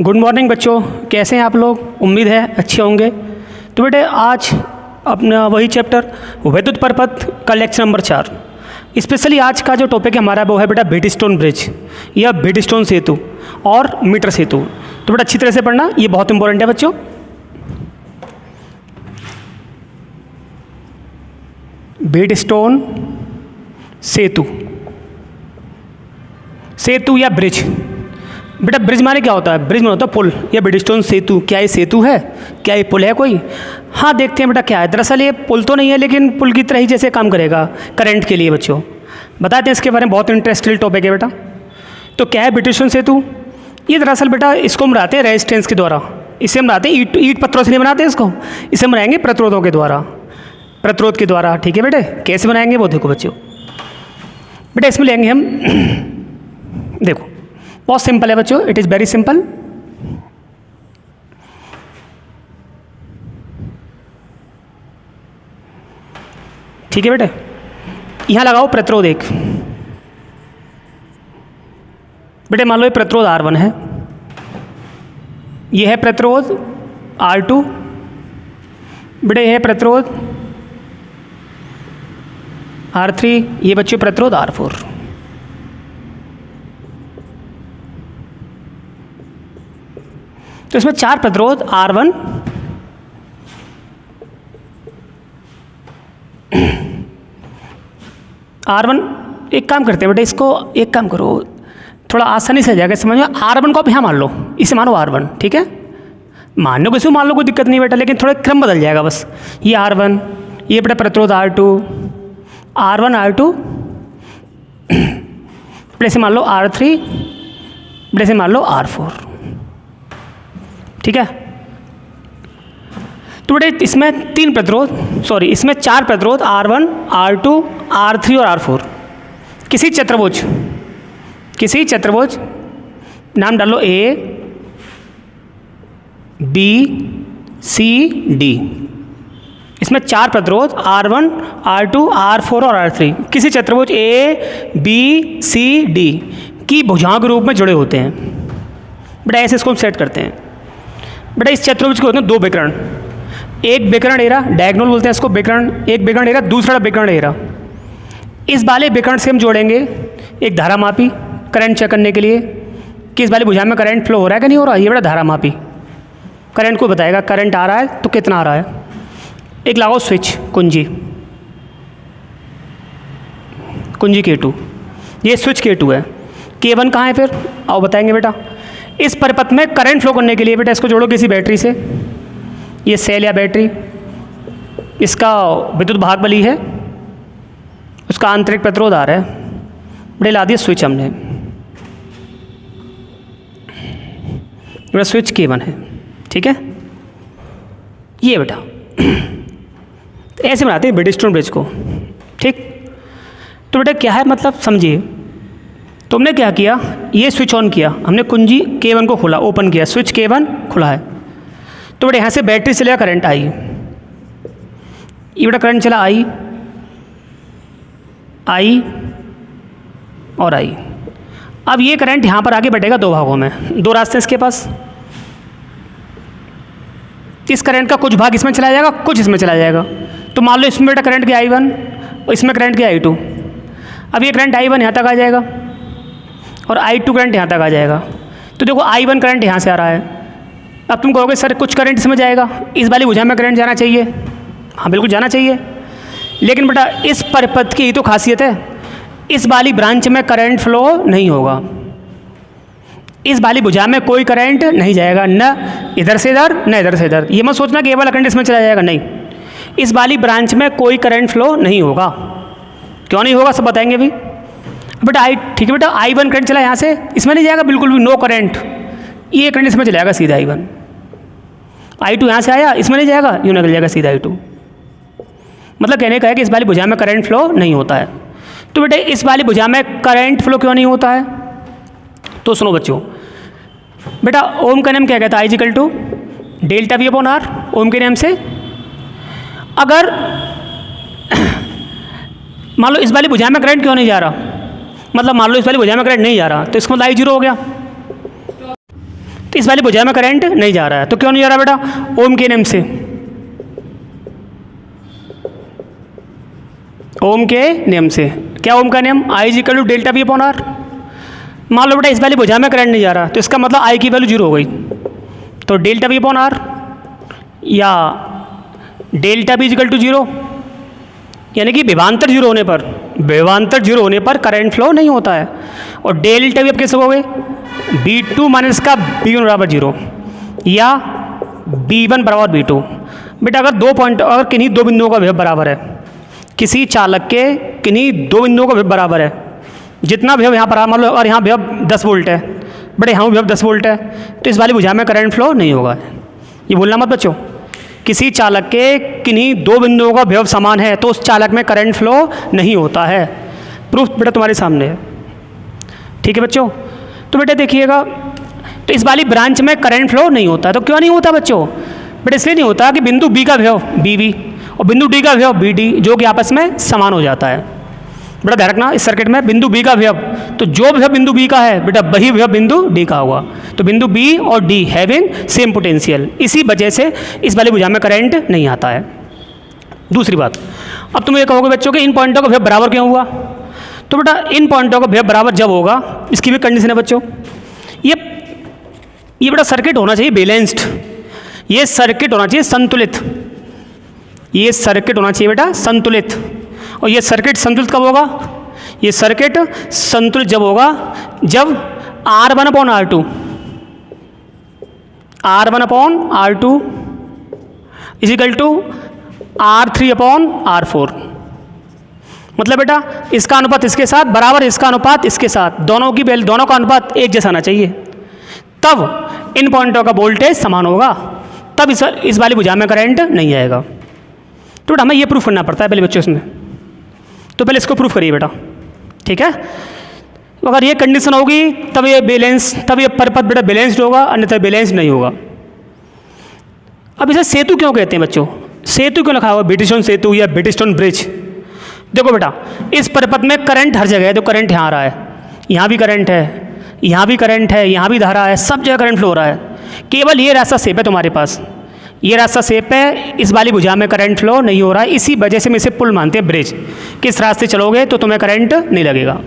Good morning बच्चों, कैसे हैं आप लोग? उम्मीद है अच्छे होंगे। तो बेटे आज अपना वही चैप्टर वैद्युत परपथ का लेक्चर नंबर 4। स्पेशली आज का जो टॉपिक है हमारा वो है बेटा बीटस्टोन ब्रिज या बीटस्टोन सेतु और मीटर सेतु। तो बेटा अच्छी तरह से पढ़ना, ये बहुत इंपॉर्टेंट है बच्चों। बीटस्टोन सेतु, सेतु या ब्रिज। बेटा ब्रिज माने क्या होता है? ब्रिज माने होता है पुल या बीटस्टोन सेतु। क्या ये सेतु है? क्या ये पुल है कोई? हाँ, देखते हैं बेटा क्या है। दरअसल ये पुल तो नहीं है, लेकिन पुल की तरह ही जैसे काम करेगा करंट के लिए। बच्चों बताते हैं इसके बारे में, बहुत इंटरेस्टिंग टॉपिक है बेटा। तो क्या है बीटस्टोन सेतु? ये दरअसल बेटा इसको हम बनाते हैं रेजिस्टेंस के द्वारा। इसे हम बनाते हैं ईट पत्थरों से नहीं बनाते इसको, इसे हम बनाएंगे प्रतिरोधों के द्वारा, प्रतिरोध के द्वारा। ठीक है बेटे, कैसे बनाएंगे वो देखो बच्चों। बेटा इसमें लेंगे हम देखो बहुत सिंपल है बच्चों, इट इज़ वेरी सिंपल। ठीक है बेटे, यहां लगाओ प्रतिरोध एक। बेटे मान लो ये प्रतिरोध R1 है, ये है प्रतिरोध R2, बेटे ये है प्रतिरोध R3, ये बच्चों प्रतिरोध R4। तो इसमें 4 प्रतिरोध R1, एक काम करते हैं बेटा, इसको एक काम करो थोड़ा आसानी से आ जाएगा समझ में। R1 को आप यहाँ मान लो, इसे मानो R1, ठीक है? मान लो किसी मान लो, कोई दिक्कत नहीं बेटा, लेकिन थोड़ा क्रम बदल जाएगा बस। ये R1, ये बेटा प्रतिरोध R2, R1 R2, बेटा इसे मान लो R3, बेटा इसे मान लो R4। ठीक है? तो बेटे इसमें 3 प्रतिरोध, सॉरी इसमें 4 प्रतिरोध R1, R2, R3 और R4। किसी चतुर्भुज नाम डालो A, B, C, D। इसमें 4 प्रतिरोध R1, R2, R4 और R3 किसी चतुर्भुज A, B, C, D की भुजाओं के रूप में जुड़े होते हैं। बेटा ऐसे इसको हम सेट करते हैं। बेटा इस चतुर्भुज के होते हैं 2 विकर्ण, एक विकर्ण एरा डायगोनल बोलते हैं इसको विकर्ण, एक विकर्ण एरा, दूसरा विकर्ण एरा। इस वाले विकर्ण से हम जोड़ेंगे एक धारा मापी करंट चेक करने के लिए कि इस वाले भुजा में करंट फ्लो हो रहा है कि नहीं हो रहा है। ये बड़ा धारा मापी करंट को बताएगा, करंट आ रहा है तो कितना आ रहा है। एक लगाओ स्विच कुंजी K2, ये स्विच K2 है। K1 कहाँ है फिर? आओ बताएंगे बेटा। इस परिपथ में करंट फ्लो करने के लिए बेटा इसको जोड़ो किसी बैटरी से। ये सेल या बैटरी, इसका विद्युत भाग बली है, उसका आंतरिक प्रतिरोध आ रहा है। बेटा ला दिया स्विच हमने, बेटा स्विच K1 है। ठीक है? ये बेटा ऐसे बनाते हैं बीटस्टोन ब्रिज को। ठीक? तो बेटा क्या है मतलब समझिए। तुमने क्या किया, ये स्विच ऑन किया हमने, कुंजी K1 को खोला, ओपन किया, स्विच K1 खुला है। तो बेटा यहाँ से बैटरी से लिया करंट आई, ये बेटा करंट चला आई और आई। अब ये करंट यहाँ पर आके बैठेगा 2 भागों में, 2 रास्ते इसके पास। इस करंट का कुछ भाग इसमें चला जाएगा, कुछ इसमें चला जाएगा। तो मान लो इसमें बेटा करंट के I1 और इसमें करंट के I2। अब ये करंट I1 यहाँ तक आ जाएगा और I2 करंट यहाँ तक आ जाएगा। तो देखो I1 करंट यहाँ से आ रहा है। अब तुम कहोगे सर कुछ करंट इसमें जाएगा, इस वाली भुजा में करंट जाना चाहिए। हाँ बिल्कुल जाना चाहिए, लेकिन बेटा इस परिपथ की तो खासियत है, इस वाली ब्रांच में करंट फ्लो नहीं होगा। इस वाली भुजा में कोई करंट नहीं जाएगा, न इधर से इधर न इधर से इधर। ये मत सोचना कि ये वाला करंट इसमें चला जाएगा, नहीं। इस वाली ब्रांच में कोई करंट फ्लो नहीं होगा। क्यों नहीं होगा सब बताएंगे भी। बेटा ठीक है बेटा, I1 करंट चला यहाँ से, इसमें नहीं जाएगा बिल्कुल भी, नो करंट। ये करंट इसमें चलेगा सीधा I1। I2 यहाँ से आया, इसमें नहीं जाएगा, यूँ निकल जाएगा सीधा I2। मतलब कहने का है कि इस वाली भुजा में करंट फ्लो नहीं होता है। तो बेटा इस वाली भुजा में करंट फ्लो क्यों नहीं होता है? तो सुनो बच्चों, बेटा ओम का नियम क्या कहता है? I delta V upon R। ओम के नियम से अगर मान लो इस वाली भुजा में करंट क्यों नहीं जा रहा, मतलब मान लो इस वाली भुजा में करंट नहीं जा रहा, तो इसका मतलब I0 हो गया। तो इस वाली भुजा में करंट नहीं जा रहा है। तो क्यों नहीं जा रहा बेटा? ओम के नियम से, ओम के नियम से। क्या ओम का नियम? I is equal to delta V upon R. मान लो बेटा इस वाली भुजा में करंट नहीं जा रहा, तो इसका मतलब I की वैल्यू 0 हो गई, तो डेल्टा वी अपॉन आर या delta V is equal to 0, यानी कि विभवांतर 0 होने पर, विभवांतर 0 होने पर करंट फ्लो नहीं होता है। और डेल्टा वी अब कैसे हो गए? V2 माइनस का V1 बराबर 0 या V1 बराबर V2। बेटा अगर अगर किन्हीं दो बिंदुओं का विभव बराबर है, किसी चालक के किन्हीं दो बिंदुओं का विभव बराबर है, जितना विभव यहाँ पर मान लो और यहाँ विभव 10 वोल्ट है, बड़े यहाँ विभव 10 वोल्ट है, तो इस वाली भुजा में करंट फ्लो नहीं होगा। ये बोलना मत बच्चों। किसी चालक के किन्हीं दो बिंदुओं का विभव समान है तो उस चालक में करंट फ्लो नहीं होता है। प्रूफ बेटा तुम्हारे सामने है, ठीक है बच्चों। तो बेटा देखिएगा, तो इस वाली ब्रांच में करंट फ्लो नहीं होता है। तो क्यों नहीं होता बच्चों? बेटा इसलिए नहीं होता कि बिंदु बी का विभव BV और बिंदु डी का विभव BD जो कि आपस में समान हो जाता है। बेटा ध्यान रखना, इस सर्किट में बिंदु बी का विभव, तो जो विभव बिंदु बी का है बेटा वही विभव बिंदु डी का होगा। तो बिंदु बी और डी हैविंग सेम पोटेंशियल, इसी वजह से इस वाली भुजा में करंट नहीं आता है। दूसरी बात, अब तुम ये कहोगे बच्चों कि इन पॉइंटों का विभव बराबर क्यों हुआ? तो बेटा इन पॉइंटों का विभव बराबर जब होगा, इसकी भी कंडीशन है बच्चों, ये बेटा सर्किट होना चाहिए बैलेंस्ड, ये सर्किट होना चाहिए संतुलित, ये सर्किट होना चाहिए बेटा संतुलित। और ये सर्किट संतुलित कब होगा? ये सर्किट संतुलित जब होगा जब R1 upon R2, R1 upon R2 is equal to R3 upon R4। मतलब बेटा इसका अनुपात इसके साथ बराबर, इसका अनुपात इसके साथ, दोनों का अनुपात एक जैसा आना चाहिए, तब इन पॉइंटों का वोल्टेज समान होगा, तब इस वाली भुजा में करंट नहीं आएगा। तो बेटा हमें ये प्रूफ करना पड़ता है पहले बच्चों इसमें, तो पहले इसको प्रूफ करिए बेटा, ठीक है। अगर ये कंडीशन होगी तब ये परपथ बेटा बैलेंस्ड होगा, अन्यथा बैलेंस्ड नहीं होगा। अब इसे सेतु क्यों कहते हैं बच्चों? सेतु क्यों लिखा हुआ? ब्रिटिशटोन सेतु या ब्रिटिशटोन ब्रिज। देखो बेटा इस परपथ में करंट हर जगह है, तो करंट यहाँ आ रहा है, यहाँ भी करंट है, यहाँ भी करंट है, यहाँ भी धारा है, सब जगह करंट फ्लो हो रहा है। केवल ये रास्ता सेफ है तुम्हारे पास, ये रास्ता सेफ है, इस वाली भुजा में करंट फ्लो नहीं हो रहा है। इसी वजह से हम इसे पुल मानते हैं, ब्रिज। किस रास्ते चलोगे तो तुम्हें करंट नहीं लगेगा।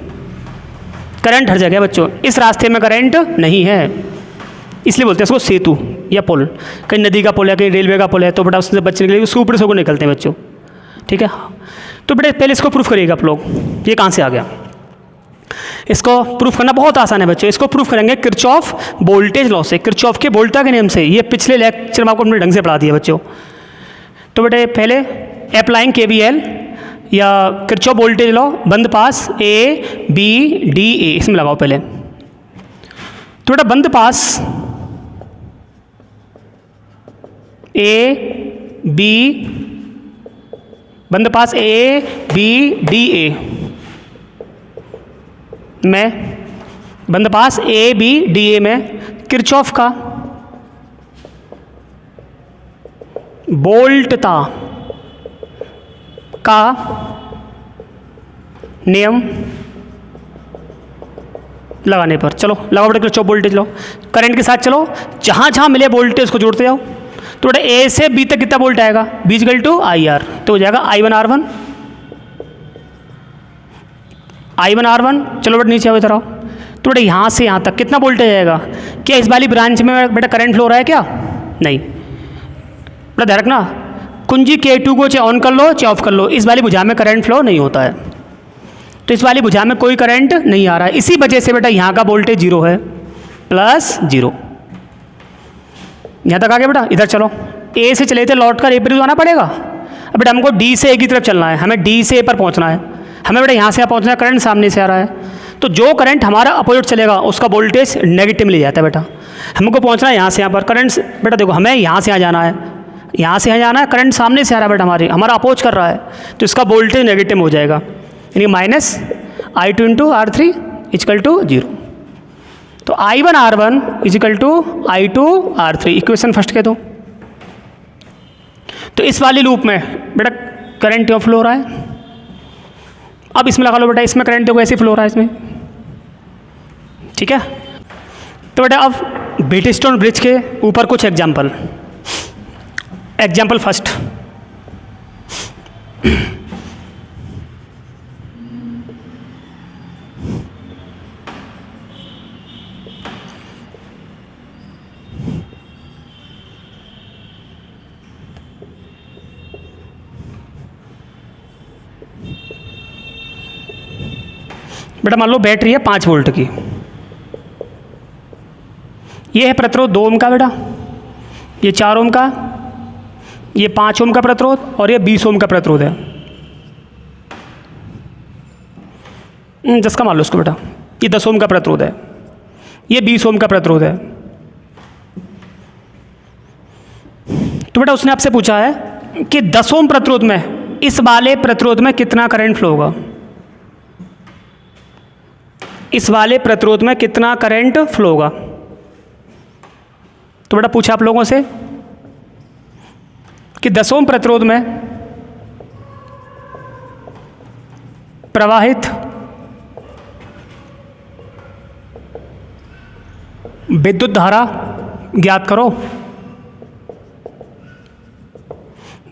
करंट हर जगह है बच्चों, इस रास्ते में करंट नहीं है, इसलिए बोलते हैं इसको सेतु या पुल। कहीं नदी का पुल है, कहीं रेलवे का पुल है, तो बेटा उससे बचने के लिए उसके ऊपर से होकर निकलते हैं बच्चों, ठीक है। तो बेटा पहले इसको प्रूफ करिएगा आप लोग, ये कहाँ से आ गया। इसको प्रूफ करना बहुत आसान है बच्चों, इसको प्रूफ करेंगे किरचॉफ वोल्टेज लॉ से, किरचॉफ के वोल्टा के नियम से। ये पिछले लेक्चर में आपको अपने ढंग से पढ़ा दिया बच्चों। तो बेटे पहले अप्लाइंग KVL या किरचॉफ वोल्टेज लॉ, बंद पास ABDA, इसमें लगाओ पहले। तो बेटा बंद पास बंद पास ABDA में, बंद पास ABDA में किरचॉफ का वोल्टता का नियम लगाने पर, चलो लगाओ बेटा किरचॉफ वोल्टेज लो, करंट के साथ चलो, जहाँ जहाँ मिले वोल्टेज उसको जोड़ते जाओ। तो बेटा A से B तक कितना वोल्ट आएगा? B इक्वल टू IR, तो हो जाएगा I1R1, चलो बेटा नीचे आओ इधर आओ। तो बेटा यहाँ से यहाँ तक कितना वोल्टेज आएगा? क्या इस वाली ब्रांच में बेटा करंट फ्लो हो रहा है क्या? नहीं। बेटा ध्यान रखना, कुंजी K2 को चाहे ऑन कर लो चाहे ऑफ कर लो, इस वाली भुजा में करंट फ्लो नहीं होता है। तो इस वाली भुजा में कोई करंट नहीं आ रहा है, इसी वजह से बेटा यहाँ का वोल्टेज 0 है, +0। यहाँ तक आ गया बेटा। इधर चलो, A से चले थे लौट कर A पर जाना पड़ेगा। अब बेटा हमको D से A की तरफ चलना है, हमें D से A पर पहुँचना है, हमें बेटा यहाँ से यहाँ पहुँचना है, करंट सामने से आ रहा है, तो जो करंट हमारा अपोजिट चलेगा उसका वोल्टेज नेगेटिव ले जाता है बेटा। हमको पहुँचना है यहाँ से यहाँ पर, करंट बेटा देखो हमें यहाँ से यहाँ जाना है, यहाँ से यहाँ जाना है, करंट सामने से आ रहा है बेटा, हमारा अपोज कर रहा है, तो इसका वोल्टेज नेगेटिव हो जाएगा, यानी -I2 × R3 = 0। तो I1R1 = I2 R3, equation first कह दो। तो इस वाली लूप में बेटा करंट क्यों फ्लो हो रहा है? अब इसमें लगा लो बेटा, इसमें करंट देखो ऐसे फ्लो हो रहा है इसमें, ठीक है। तो बेटा अब व्हीटस्टोन ब्रिज के ऊपर कुछ एग्जाम्पल फर्स्ट। बेटा मान लो बैटरी है 5 वोल्ट की, ये है प्रतिरोध 2 ओम का बेटा, ये 4 ओम का, ये 5 ओम का प्रतिरोध और ये 20 ओम का प्रतिरोध है। 10 का मान लो इसको बेटा, ये 10 ओम का प्रतिरोध है, ये 20 ओम का प्रतिरोध है। तो बेटा उसने आपसे पूछा है कि 10 ओम प्रतिरोध में, इस वाले प्रतिरोध में कितना करंट फ्लो होगा, इस वाले प्रतिरोध में कितना करंट फ्लो होगा। तो बेटा पूछा आप लोगों से कि 10 ओम प्रतिरोध में प्रवाहित विद्युत धारा ज्ञात करो।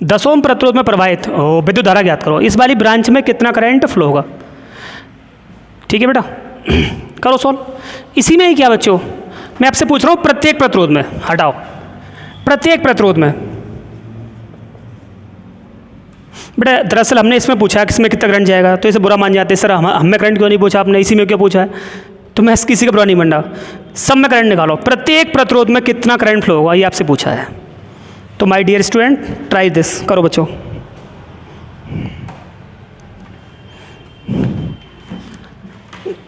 10 ओम प्रतिरोध में प्रवाहित विद्युत धारा ज्ञात करो, इस वाली ब्रांच में कितना करंट फ्लो होगा। ठीक है बेटा, करो सॉल्व। इसी में ही क्या बच्चों, मैं आपसे पूछ रहा हूँ प्रत्येक प्रतिरोध में, हटाओ, प्रत्येक प्रतिरोध में। बेटा दरअसल हमने इसमें पूछा कि इसमें कितना करंट जाएगा, तो इसे बुरा मान जाते सर हमें करंट क्यों नहीं पूछा आपने, इसी में क्यों पूछा है। तो मैं किसी का बुरा नहीं मान रहा, सब में करंट निकालो, प्रत्येक प्रतिरोध में कितना करंट फ्लो होगा ये आपसे पूछा है। तो my dear student try this, करो बच्चों।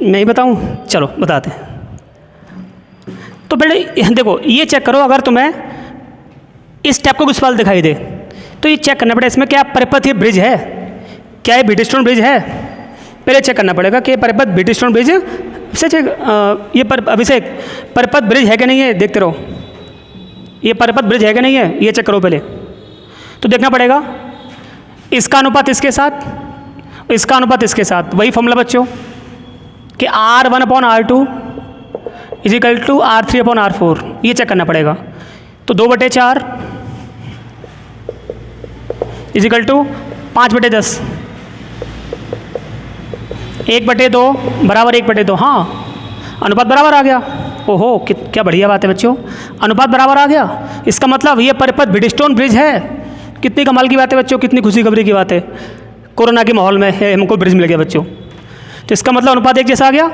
नहीं बताऊं, चलो बताते हैं। तो बेटा देखो ये चेक करो, अगर तुम्हें इस टाइप का कुछ सवाल दिखाई दे तो ये चेक करना पड़ेगा इसमें क्या परिपथ, ये ब्रिज है, क्या ये व्हीटस्टोन ब्रिज है, पहले चेक करना पड़ेगा कि परिपथ व्हीटस्टोन ब्रिज से चेक, ये अभिषेक परिपथ ब्रिज है कि नहीं है, देखते रहो, ये परिपथ ब्रिज है कि नहीं है, ये चेक करो पहले। तो देखना पड़ेगा इसका अनुपात इसके साथ, इसका अनुपात इसके साथ, वही फॉर्मूला बच्चों कि R1/R2 इजिकल टू R3/R4, ये चेक करना पड़ेगा। तो 2/4 इजिकल टू 5/10, 1/2 बराबर 1/2, हाँ अनुपात बराबर आ गया। ओहो क्या बढ़िया बात है बच्चों, अनुपात बराबर आ गया। इसका मतलब ये परिपथ व्हीटस्टोन ब्रिज है। कितनी कमाल की बात है बच्चों, कितनी खुशी खबरी की बात है, कोरोना के माहौल में हमको ब्रिज मिल गया बच्चों। तो इसका मतलब अनुपात एक जैसा आ गया।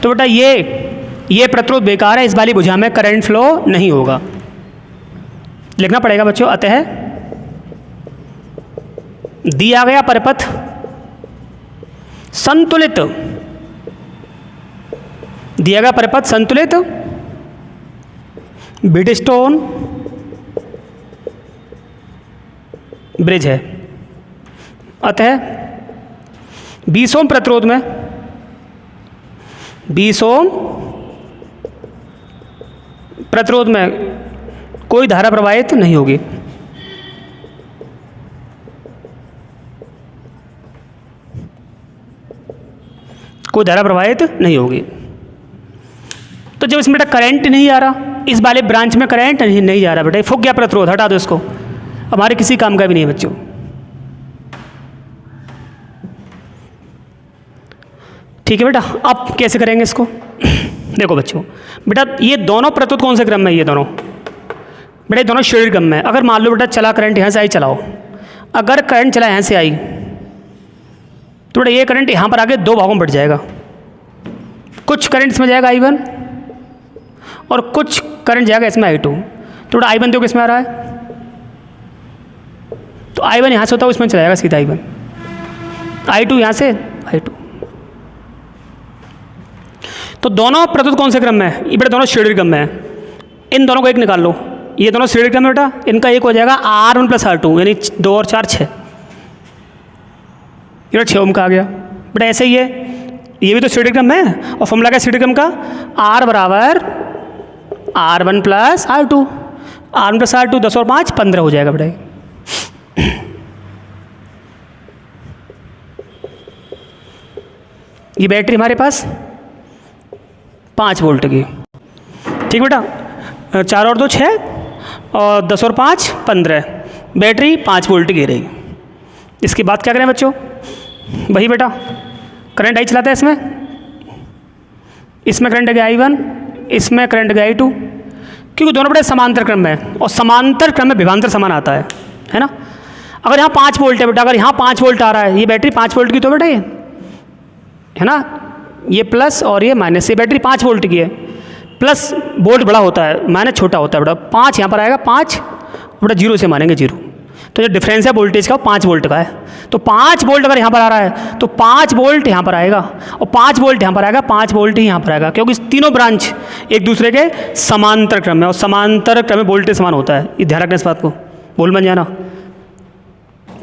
तो बेटा ये प्रतिरोध बेकार है, इस वाली भुजा में करंट फ्लो नहीं होगा, लिखना पड़ेगा बच्चों। अतः दिया गया परिपथ संतुलित, दिया गया परिपथ संतुलित व्हीटस्टोन ब्रिज है। अतः 20 ओम प्रतिरोध में, 20 ओम प्रतिरोध में कोई धारा प्रवाहित नहीं होगी। कोई धारा प्रवाहित नहीं होगी। तो जब इसमें बेटा करंट नहीं आ रहा, इस वाले ब्रांच में करंट नहीं जा रहा बेटा, फूक गया प्रतिरोध, हटा दो इसको, हमारे किसी काम का भी नहीं है बच्चों। ठीक है बेटा, अब कैसे करेंगे इसको, देखो बच्चों, बेटा ये दोनों प्रतिरोध कौन से क्रम में, ये दोनों बेटा ये दोनों शेडेड क्रम में। अगर मान लो बेटा चला करंट यहाँ से आई, चलाओ, अगर करंट चला यहाँ से आई तो बेटा ये करंट यहाँ पर आके 2 भागों में बढ़ जाएगा। कुछ करंट इसमें जाएगा I1 और कुछ करंट जाएगा इसमें I2। तो बेटा I1 देखो किसमें आ रहा है, तो I1 यहाँ से होता है इसमें चला जाएगा सीधा I1, I2 यहाँ से I2। तो दोनों प्रतिरोध कौन से क्रम में है, ये बेटा दोनों श्रेणी क्रम में है। इन दोनों को एक निकाल लो, ये दोनों श्रेणी क्रम में बेटा, इनका एक हो जाएगा R1 + R2 यानी 2 और 4 6, ये 6 ओम का आ गया बेटा। ऐसे ही है, ये भी तो श्रेणी क्रम में है, और फॉर्मूला क्या श्रेणी क्रम का, R बराबर R1 + R2, R1 + R2 10 और 5 15 हो जाएगा बेटा। ये बैटरी हमारे पास 5 वोल्ट की, ठीक बेटा, 4 और 2 6 और 10 और 5 15, बैटरी 5 वोल्ट की रहेगी। इसके बाद क्या करें बच्चों, वही बेटा करंट आई चलाता है इसमें करंट है I1, इसमें करंट है I2, क्योंकि दोनों बड़े समांतर क्रम में है और समांतर क्रम में विभवांतर समान आता है ना। अगर यहाँ 5 वोल्ट है बेटा, अगर यहाँ 5 वोल्ट आ रहा है, ये बैटरी 5 वोल्ट की तो बेटा ये है ना, ये प्लस और ये माइनस, ये बैटरी 5 वोल्ट की है, प्लस वोल्ट बड़ा होता है माइनस छोटा होता है बेटा। 5 यहाँ पर आएगा, 5 बेटा 0 से मानेंगे 0, तो जो डिफरेंस है वोल्टेज का वो 5 वोल्ट का है। तो 5 वोल्ट अगर यहाँ पर आ रहा है तो 5 वोल्ट यहाँ पर आएगा और 5 वोल्ट यहाँ पर आएगा, 5 वोल्ट ही यहाँ पर आएगा, क्योंकि तीनों ब्रांच एक दूसरे के समांतर क्रम में, और समांतर क्रम में वोल्टेज समान होता है। ये ध्यान रखना इस बात को, बोल बन जाना,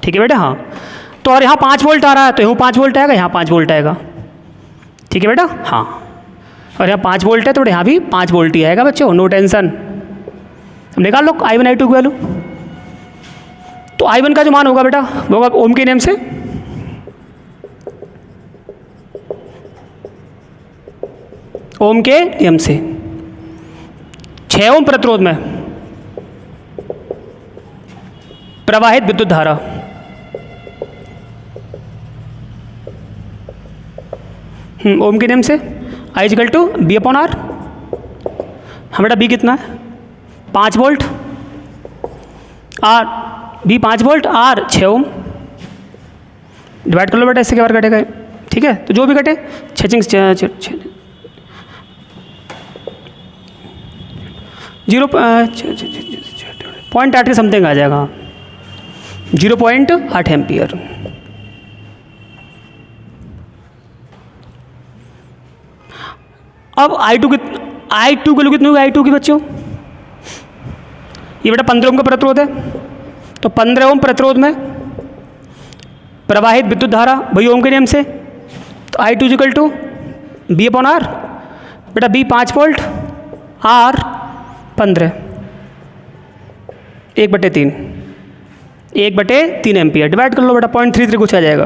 ठीक है बेटा। हाँ, तो और यहाँ 5 वोल्ट आ रहा है तो यहाँ 5 वोल्ट आएगा, यहाँ 5 वोल्ट आएगा, ठीक है बेटा। हाँ, और यहाँ 5 वोल्ट है तो यहाँ भी 5 वोल्ट ही आएगा बच्चों, नो टेंशन। अब निकाल लो I1 I2 की वैल्यू। तो I1 का जो मान होगा बेटा वो होगा ओम के नियम से, ओम के नियम से 6 ओम प्रतिरोध में प्रवाहित विद्युत धारा ओम के नियम से I = B/R। हाँ बेटा, B कितना है 5 volt, R B 5 volt, R 6 ओम। डिवाइड कर लो बेटा, इससे क्या बार कटेगा, ठीक है। तो जो भी कटे 0.8 समथिंग आ जाएगा, 0.8 एम्पियर। अब I2 की वैल्यू कितनी होगी I2 की बच्चों, ये बेटा 15 ओम का प्रतिरोध है, तो 15 ओम प्रतिरोध में प्रवाहित विद्युत धारा वही ओम के नियम से, तो I2 = B/R। बेटा B 5 volt, R 15, 1/3 ampere. Divide कर लो बेटा, 0.33 कुछ आ जाएगा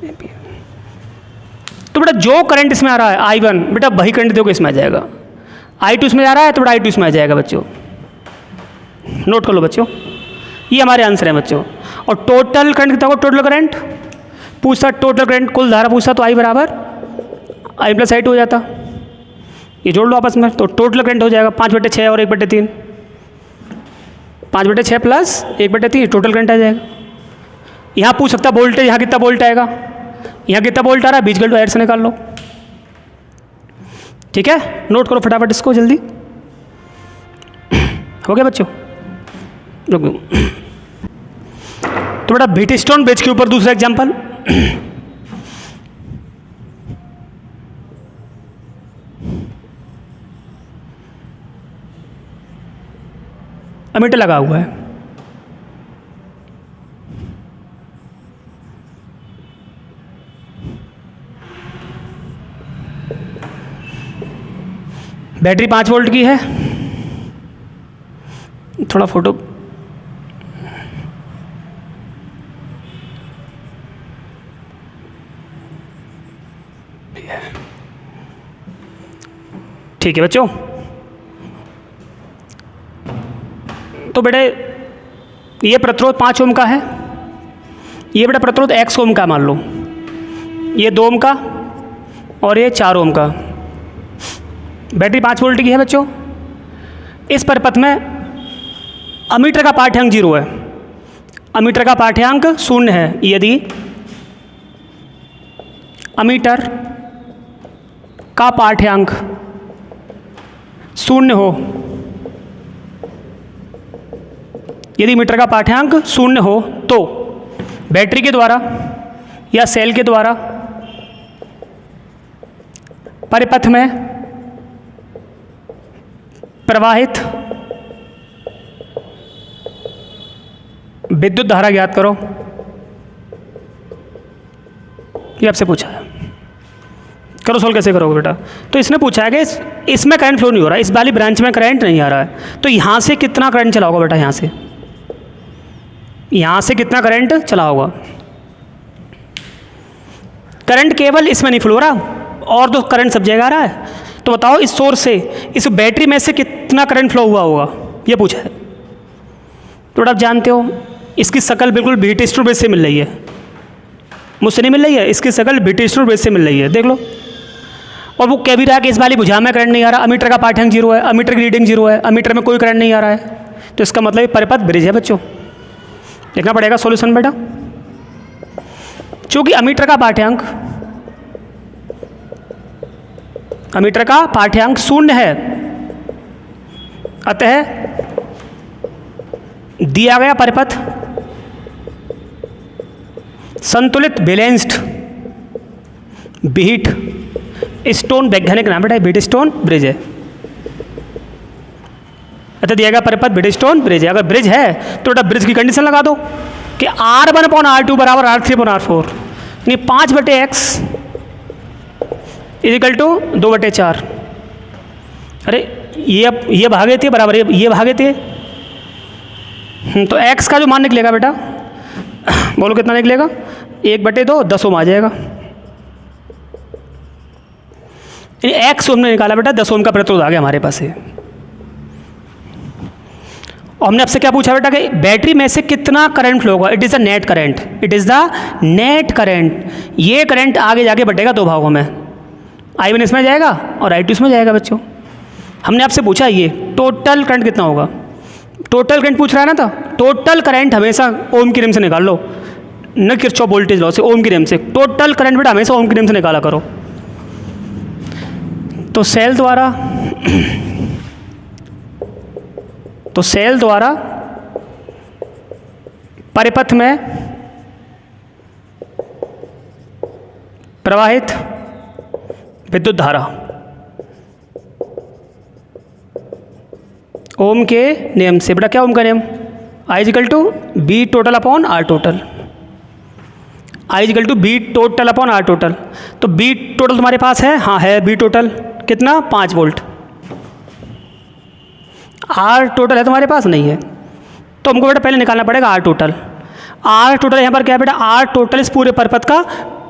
एम्पियर। तो बेटा जो करंट इसमें आ रहा है I1, बेटा वही करंट देखो इसमें आ जाएगा। I2 इसमें आ रहा है तो बेटा I2 इसमें आ जाएगा बच्चों, नोट कर लो बच्चों, ये हमारे आंसर है बच्चों। और टोटल करंट कितना होगा, टोटल करंट पूछता, टोटल करंट कुल धारा पूछता, तो I = I + I2 हो जाता। ये जोड़ लो आपस में, तो टोटल करंट हो जाएगा 5/6 और 1/3, 5/6 प्लस 1/3 टोटल करंट आ जाएगा। यहाँ पूछ सकता वोल्टेज, यहाँ कितना वोल्ट आएगा, यहाँ कितना वोल्ट आ रहा है, बीच गल वायर से निकाल लो, ठीक है। नोट करो फटाफट इसको जल्दी, हो गया बच्चों। तो बेटा व्हीटस्टोन ब्रिज के ऊपर दूसरा एग्जाम्पल, एमीटर लगा हुआ है, बैटरी 5 वोल्ट की है, थोड़ा फोटो ठीक है बच्चों। तो बेटे ये प्रतिरोध 5 ओम का है, ये बेटा प्रतिरोध X ओम का मान लो, ये 2 ओम का और ये 4 ओम का। बैटरी 5 वोल्ट की है बच्चों। इस परिपथ में अमीटर का पाठ्यांक 0 है, अमीटर का पाठ्यांक 0 है। यदि अमीटर का पाठ्यांक 0 हो, यदि मीटर का पाठ्यांक 0 हो तो बैटरी के द्वारा या सेल के द्वारा परिपथ में प्रवाहित विद्युत धारा ज्ञात करो। ये आपसे पूछा है, करो सोल्व कैसे करोगे बेटा। तो इसने पूछा है कि इसमें करंट फ्लो नहीं हो रहा है, इस वाली ब्रांच में करंट नहीं आ रहा है, तो यहाँ से कितना करंट चला होगा बेटा, यहाँ से कितना करंट चला होगा। करंट केवल इसमें नहीं फ्लो हो रहा, और तो करंट सब जगह आ रहा है, तो बताओ इस सोर्स से इस बैटरी में से कितना करंट फ्लो हुआ होगा, ये पूछा है। तो आप जानते हो इसकी शक्ल बिल्कुल बीटी स्टोर बेस से मिल रही है, मुझसे नहीं मिल रही है, इसकी शक्ल बीटी स्टोर बेस से मिल रही है, देख लो। और वो कह भी रहा है कि इस वाली भुजा में करंट नहीं आ रहा, अमीटर का पाठ्यांक 0 है, अमीटर की रीडिंग 0 है, अमीटर में कोई करंट नहीं आ रहा है, तो इसका मतलब परिपथ ब्रिज है बच्चों। देखना पड़ेगा सॉल्यूशन बेटा। चूंकि अमीटर का पाठ्यांक 0 है, अतः दिया गया परिपथ संतुलित बैलेंस्ड बीट स्टोन वैज्ञानिक नाम बेटा बीट स्टोन ब्रिज है। अच्छा दिया गया परिपथ ब्रिज स्टोन ब्रिज है। अगर ब्रिज है तो बेटा ब्रिज की कंडीशन लगा दो कि R1/R2 बराबर R3/R4, यानी 5/x इजिकल टू 2/4। अरे ये भागे थे बराबर ये भागे थे, तो x का जो मान निकलेगा बेटा बोलो कितना निकलेगा, 1/2 10 ओम आ जाएगा। यानी x हमने निकाला बेटा 10 ओम का प्रतिरोध आ गया हमारे पास है। और हमने आपसे क्या पूछा बेटा कि बैटरी में से कितना करंट फ्लो होगा, it is the net current, it is the net current. ये करंट आगे जाके बटेगा दो भागों में, I1 इसमें जाएगा और I2 इसमें जाएगा बच्चों। हमने आपसे पूछा ये टोटल करंट कितना होगा, टोटल करंट पूछ रहा है ना, था टोटल करंट हमेशा ओम की नियम से निकाल लो, न किरचॉफ वोल्टेज लॉ से, ओम की नियम से। टोटल करंट बेटा हमेशा ओम की नियम से निकाला करो। तो सेल द्वारा परिपथ में प्रवाहित विद्युत धारा ओम के नियम से, बेटा क्या ओम का नियम, I is equal to B total upon R total, I is equal to B total upon R total. तो बी टोटल तुम्हारे पास है, हाँ है बी टोटल, कितना 5 वोल्ट। आर टोटल है तुम्हारे पास, नहीं है, तो हमको बेटा पहले निकालना पड़ेगा आर टोटल। आर टोटल यहाँ पर क्या है बेटा, आर टोटल इस पूरे परिपथ का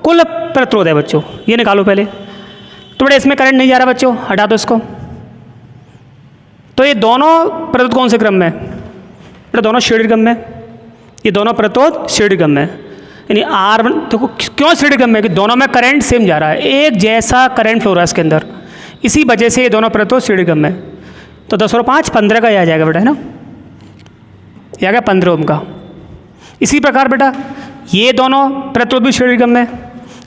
कुल प्रतिरोध है बच्चों, ये निकालो पहले। तो बेटा इसमें करंट नहीं जा रहा बच्चों, हटा दो इसको। तो ये दोनों प्रतिरोध कौन से क्रम में, बेटा दोनों श्रेणी क्रम में, ये दोनों प्रतिरोध श्रेणी क्रम में, यानी R1 तो क्यों श्रेणी क्रम में, कि दोनों में करंट सेम जा रहा है, एक जैसा करंट फ्लो रहा है इसके अंदर, इसी वजह से ये दोनों प्रतिरोध श्रेणी क्रम में। तो 10 और 5 15 का ये आ जाएगा बेटा, है ना, ये आ गया 15 ओम का। इसी प्रकार बेटा ये दोनों प्रतिरोध भी श्रेणी क्रम में,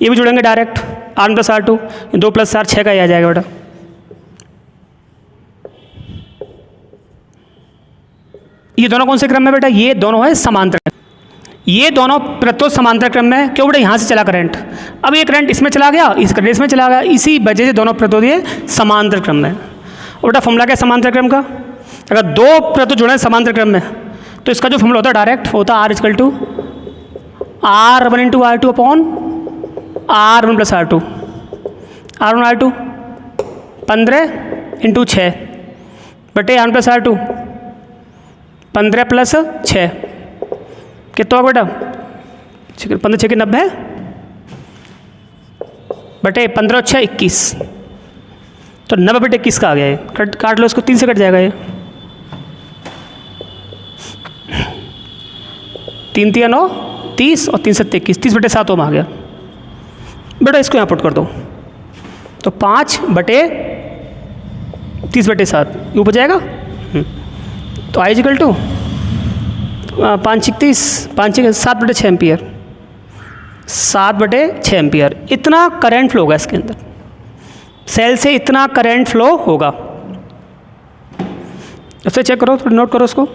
ये भी जुड़ेंगे डायरेक्ट, R1 + R2, 2 + R 6 का ये आ जाएगा बेटा। ये दोनों कौन से क्रम में बेटा, ये दोनों है समांतर, ये दोनों प्रतिरोध समांतर क्रम में। क्यों बेटा, यहाँ से चला करंट, अब ये करंट इसमें चला गया, इस करंट इसमें चला गया, इसी वजह से दोनों प्रतिरोध ये समांतर क्रम में। और बेटा फॉर्मूला क्या है समांतर क्रम का, अगर दो प्रतिरोध जुड़े हैं समांतर क्रम में तो इसका जो फॉर्मूला होता है डायरेक्ट होता है R is equal to R1 × R2 upon R1 + R2, R1 R2 15 × 6 बटे R1 + R2 15 + 6 कितना होगा बेटा, 15 6 90 बटे 15 6 21, तो 90 बटे 21 का आ गया है। काट लो इसको, 3 से कट जाएगा ये, 3 × 9 30 और 3 × 7 21, 30 बटे 7 ओम आ गया बेटा। इसको यहाँ पुट कर दो तो 5 बटे 30 बटे 7 ये ऊपर जाएगा। तो I इजिकल टू 5 × 30 5 × 7 बटे 6 एम्पियर, 7 बटे 6 एम्पियर इतना करंट फ्लो होगा इसके अंदर, सेल से इतना करंट फ्लो होगा। इससे चेक करो, नोट करो इसको।